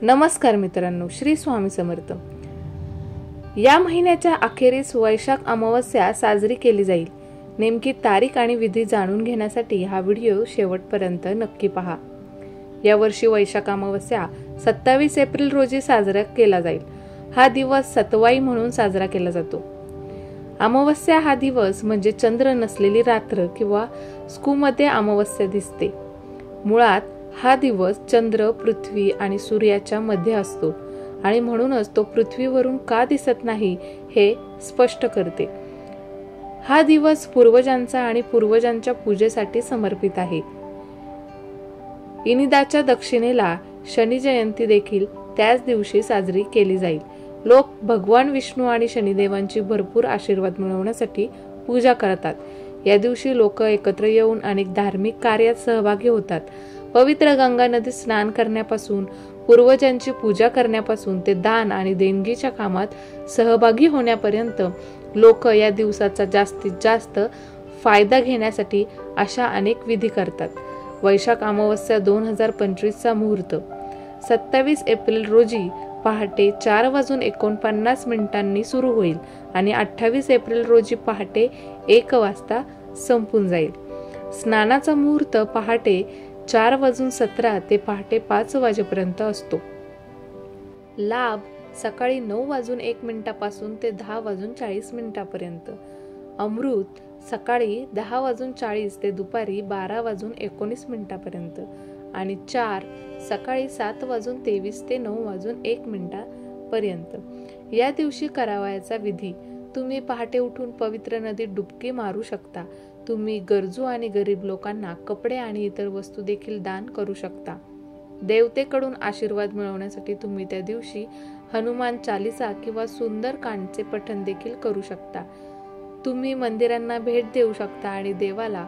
नमस्कार मित्रांनो, श्री स्वामी समर्थ। या महिन्याच्या अखेरीस वैशाख अमावस्या साजरी केली जाईल। नेमकी तारीख आणि विधी जाणून घेण्यासाठी हा व्हिडिओ शेवटपर्यंत नक्की पहा। या वर्षी वैशाख अमावस्या 27 एप्रिल रोजी साजरा केला जाईल। हा दिवस सतवाई म्हणून साजरा केला जातो। अमावस्या हा दिवस म्हणजे चंद्र नसलेली रात्र किंवा स्कूमध्ये अमावस्या दिसते। मुळात हा दिवस चंद्र, पृथ्वी आणि सूर्याच्या मध्ये असतो आणि म्हणूनच तो पृथ्वीवरून का दिसत नाही हे स्पष्ट करते। हा दिवस पूर्वजांचा आणि पूर्वजांच्या पूजेसाठी समर्पित आहे। इनिदाच्या दक्षिणेला शनी जयंती देखील त्याच दिवशी साजरी केली जाईल। लोक भगवान विष्णू आणि शनिदेवांची भरपूर आशीर्वाद मिळवण्यासाठी पूजा करतात। या दिवशी लोक एकत्र येऊन अनेक धार्मिक कार्यात सहभागी होतात। पवित्र गंगा नदीत स्नान करण्यापासून, पूर्वजांची पूजा करण्यापासून ते दान आणि देणगीच्या कामात सहभागी होण्यापर्यंत लोक या दिवसाचा जास्तीत जास्त फायदा घेण्यासाठी अशा अनेक विधी करतात। वैशाख अमावस्या 2025 चा मुहूर्त 27 एप्रिल रोजी पहाटे 4:49 सुरू होईल आणि 28 एप्रिल रोजी पहाटे 1 वाजता संपून जाईल। स्नानाचा मुहूर्त पहाटे 4:17 ते पहाटे 5 वाजेपर्यंत असतो। लाभ सकाळी 9:01 पासून ते 10:40 पर्यंत। अमृत सकाळी 10:40 ते दुपारी 12:19 पर्यंत आणि 4 सकाळी 7:23 ते 9:01 पर्यंत। या दिवशी करावयाचा विधी: तुम्ही पहाटे उठून पवित्र नदीत डुबकी मारू शकता। तुम्ही गरजू आणि गरीब लोकांना कपडे आणि इतर वस्तू देखील दान करू शकता। देवतेकडून आशीर्वाद मिळवण्यासाठी तुम्ही त्या दिवशी हनुमान चालीसा किंवा सुंदर कांडचे पठण देखील करू शकता। तुम्ही मंदिरांना भेट देऊ शकता आणि देवाला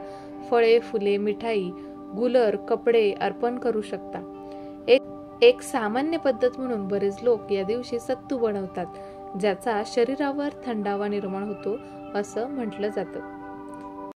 फळे, फुले, मिठाई, गुलर, कपडे अर्पण करू शकता। एक सामान्य पद्धत म्हणून बरेच लोक या दिवशी सत्तू बनवतात, ज्याचा शरीरावर थंडावा निर्माण होतो असं म्हटलं जातं।